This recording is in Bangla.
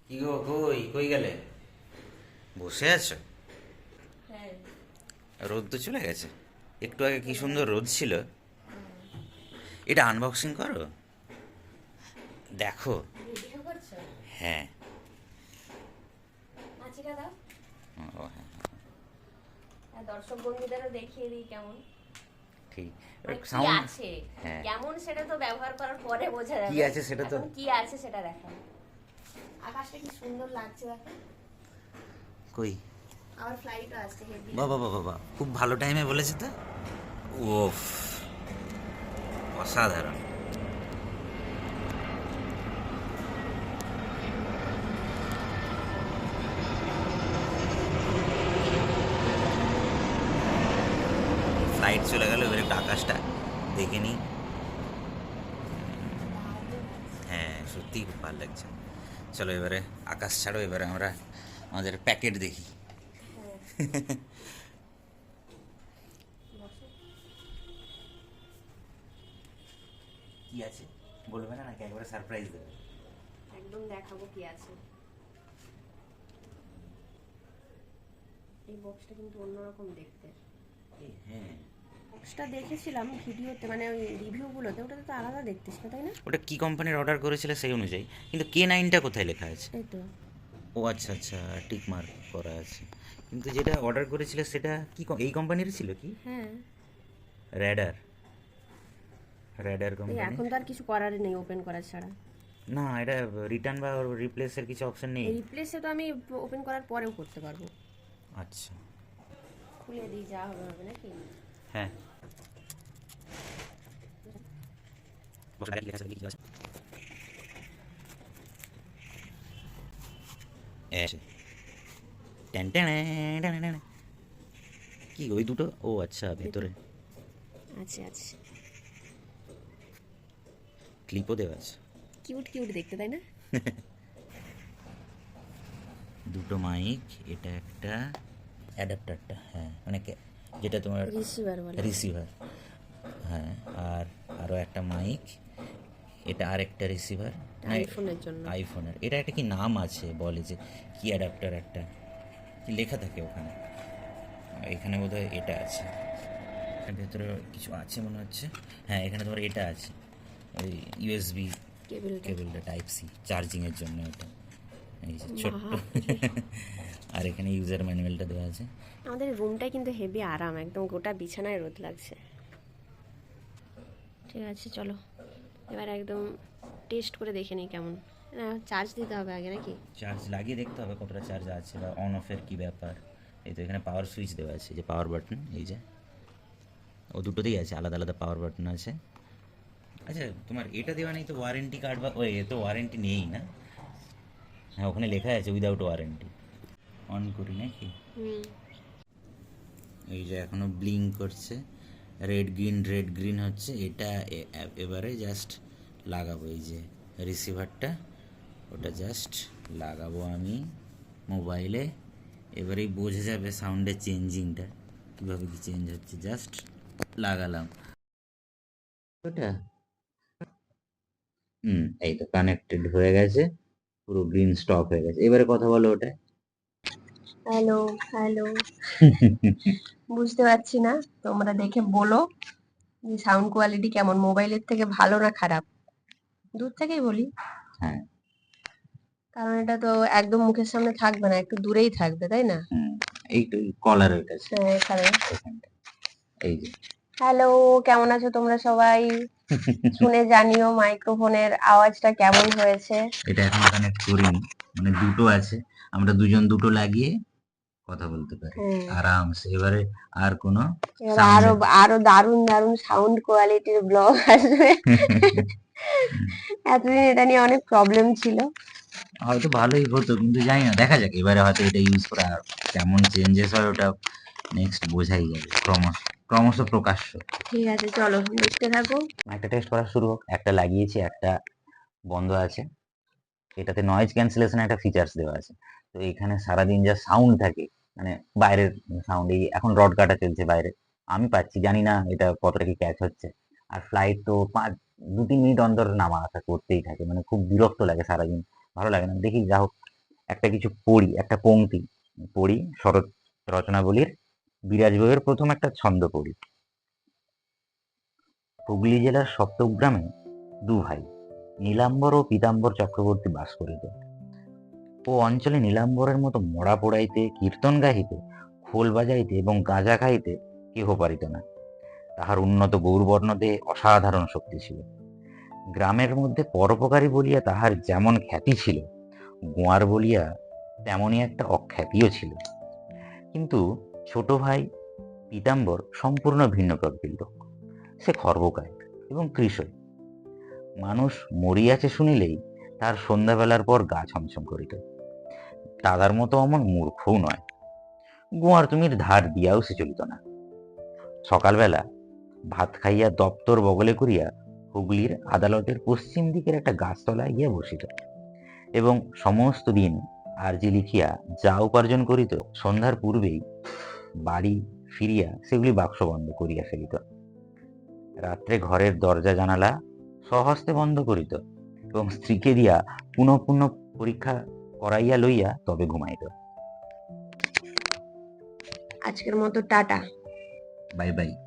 কি গো, কই কই গেলে? বসে আছো? হ্যাঁ। রোদ তো চলে গেছে। একটু আগে কি সুন্দর রোদ ছিল। এটা আনবক্সিং করো, দেখো। ভিডিও করছো? হ্যাঁ। নাচিকা দাও। ও হ্যাঁ, আর দর্শক বন্ধুদেরও দেখিয়ে দিই কেমন, ঠিক। মানে কি সাউন্ড। আছে। হ্যাঁ, কেমন সেটা তো ব্যবহার করার পরে বোঝা কি যাবে। আছে সেটা তো। এখন কি আছে সেটা দেখো। আকাশটা কি সুন্দর লাগছে দেখো। কই? আবার ফ্লাইটও আসছে হেভি। বাবা বাবা বাবা, খুব ভালো টাইমে বলেছে তো। ওফ, অসাধারণ। ফ্লাইট চলে গেল, এবারে একটু আকাশটা দেখে নিই। হ্যাঁ, সত্যিই খুব ভালো লাগছে। চলো এবারে আকাশ ছাড়ো, এবারে আমরা আমাদের প্যাকেট দেখি। হ্যাঁ, বসো। কি আছে বলবে না, নাকি একবারে সারপ্রাইজ দেবে? একদম দেখাবো কি আছে। এই বক্সটা কিন্তু অন্যরকম দেখতে। হ্যাঁ, বক্সটা দেখেছিলাম ভিডিওতে, মানে ওই রিভিউগুলোতে, ওটাতে তো আলাদা দেখতে ছিল তাই না? ওটা কি কোম্পানির অর্ডার করেছিল সেই অনুযায়ী, কিন্তু K9টা কোথায় লেখা আছে? এই তো। ও আচ্ছা আচ্ছা, টিক মার্ক করা আছে। কিন্তু যেটা অর্ডার করেছিল সেটা কি এই কোম্পানির ছিল কি? হ্যাঁ। র্যাডার, র্যাডার এই কোম্পানি। এখন তো আর কিছু করার নেই ওপেন করা ছাড়া। না, এটা রিটার্ন বা রিপ্লেসের কিছু অপশন নেই। রিপ্লেসে তো আমি ওপেন করার পরেও করতে পারবো। আচ্ছা। খুলে দিই, যা হবে হবে নাকি। হ্যাঁ, বসে লেখা আছে, কি আছে? আছে। Tan tan tan tan. কি ওই দুটো? ও আচ্ছা, ভেতরে আচ্ছা আচ্ছা। ক্লিপও দেওয়া আছে। কিউট কিউট দেখতে তাই না? দুটো মাইক, এটা একটা অ্যাডাপ্টারটা, হ্যাঁ মানে যেটা তোমার রিসিভার বলে। রিসিভার। হ্যাঁ, আর আরও একটা মাইক, এটা আরেকটা রিসিভার। না, আইফোনের জন্য। আইফোনের। এটা একটা কি নাম আছে, বলে যে কি অ্যাডাপ্টার একটা, কি লেখা থাকে ওখানে। এখানে বোধহয় এটা আছে। এর ভেতরে কিছু আছে মনে হচ্ছে। হ্যাঁ, এখানে তোমার এটা আছে, ওই ইউএসবি কেবলটা। কেবলটা, টাইপ সি, চার্জিংয়ের জন্য এটা। এই যে ছোট্ট। বাপরে। আর এখানে ইউজার ম্যানুয়ালটা দেওয়া আছে। আমাদের রুমটাই কিন্তু হেভি আরাম, একদম গোটা বিছানায় রোদ লাগছে। ঠিক আছে চলো, এবার একদম টেস্ট করে দেখে নিই কেমন। না, চার্জ দিতে হবে আগে নাকি? চার্জ লাগিয়ে দেখতে হবে কতটা চার্জ আছে বা অন অফের কী ব্যাপার। এই তো এখানে পাওয়ার সুইচ দেওয়া আছে, যে পাওয়ার বাটন, এই যে ও দুটোতেই আছে, আলাদা আলাদা পাওয়ার বাটন আছে। আচ্ছা, তোমার এটা দেওয়া নেই তো ওয়ারেন্টি কার্ড, বা ওই এ তো ওয়ারেন্টি নেই না? হ্যাঁ, ওখানে লেখা আছে উইদাউট ওয়ারেন্টি। অন করি নাকি? হুম। এই যে এখনও ব্লিঙ্ক করছে, রেড গ্রিন রেড গ্রিন হচ্ছে। এটা এবারে জাস্ট লাগাবো, এই যে রিসিভারটা, ওটা জাস্ট লাগাবো আমি মোবাইলে। এবারেই বোঝা যাবে সাউন্ডের চেঞ্জিংটা, কীভাবে কি চেঞ্জ হচ্ছে। জাস্ট লাগালাম ওটা, এই তো কানেক্টেড হয়ে গেছে, পুরো গ্রিন স্টপ হয়ে গেছে। এবারে কথা বলো ওটা। Hello hello. বুঝতে পারছি না, তোমরা দেখে বলো যে সাউন্ড কোয়ালিটি কেমন, মোবাইলের থেকে ভালো না খারাপ। দূর থেকেই বলি, হ্যাঁ। কারণ এটা তো একদম মুখের সামনে থাকবে না, একটু দূরেই থাকবে তাই না? এই তো কলারের কাছে, হ্যাঁ, এখানে। এখানটা, এই যে। হ্যালো, কেমন আছো তোমরা সবাই? শুনে জানিও মাইক্রোফোনের আওয়াজটা কেমন হয়েছে। এটা এখনো কানেক্ট করিনি, মানে দুটো আছে, আমরা দুজন দুটো লাগিয়ে কথা বলতে পারি হ্যাঁ। আরামসে। এবারে আর কোনো এবার আরো সাউন্ড। আরো দারুণ দারুণ সাউন্ড কোয়ালিটির ব্লগ আসবে। এতদিন এটা নিয়ে অনেক প্রবলেম ছিল। হয়তো ভালোই হতো, কিন্তু জানি না, দেখা যাক। এবারে হয়তো এটা ইউজ করে আর কেমন চেঞ্জেস হয় ওটা নেক্সট বোঝাই যাবে, ক্রমশ ক্রমশ প্রকাশ্য। ঠিক আছে চলো দেখতে থাকো। একটা টেস্ট করা শুরু হোক। একটা লাগিয়েছি, একটা বন্ধ আছে। এটাতে নয়েজ ক্যান্সেলেশন একটা ফিচার্স দেওয়া আছে। তো এখানে সারাদিন যা সাউন্ড থাকে, মানে বাইরের সাউন্ড, এই এখন রড কাটা চলছে বাইরে, আমি পাচ্ছি, জানি না এটা কতটা কি ক্যাচ হচ্ছে। আর ফ্লাইট তো 2-3 মিনিট অন্তর নামা আসা করতেই থাকে, মানে খুব বিরক্ত লাগে সারাদিন, ভালো লাগে না। দেখি যা হোক, একটা কিছু পড়ি, একটা পংক্তি পড়ি শরৎ রচনাবলীর বিরাজ বইয়ের প্রথম একটা ছন্দ পড়ি। হুগলি জেলার সপ্তগ্রামে দু ভাই নীলাম্বর ও পীতাম্বর চক্রবর্তী বাস করিত। ও অঞ্চলে নীলাম্বরের মতো মরা পোড়াইতে, কীর্তন গাহিতে, খোল বাজাইতে এবং গাঁজা খাইতে কেহ পারিত না। তাহার উন্নত গৌরবর্ণ দেহে অসাধারণ শক্তি ছিল। গ্রামের মধ্যে পরোপকারী বলিয়া তাহার যেমন খ্যাতি ছিল, গোয়ার বলিয়া তেমনই একটা অখ্যাতিও ছিল। কিন্তু ছোট ভাই পীতাম্বর সম্পূর্ণ ভিন্ন প্রকৃতির লোক। সে খর্বকায় এবং কৃষক। মানুষ মরিয়াছে শুনিলেই তার সন্ধ্যাবেলার পর গা ছমছম করিত। দাদার মতো অমন মূর্খও নয়। গোয়ার তুমির ধার দিয়াও সে চলিত না। সকালবেলা ভাত খাইয়া দপ্তর বগলে করিয়া হুগলির আদালতের পশ্চিম দিকের একটা গাছতলায় গিয়া বসিত এবং সমস্ত দিন আর্জি লিখিয়া যা উপার্জন করিত সন্ধ্যার পূর্বেই বাড়ি ফিরিয়া সেগুলি বাক্সবন্ধ করিয়া ফেলিত। রাত্রে ঘরের দরজা জানালা স্বহস্তে বন্ধ করিত এবং স্ত্রীকে দিয়া পুনঃ পুনঃ পরীক্ষা করাইয়া লইয়া তবে ঘুমাইত। আজকের মতো টাটা। Bye bye.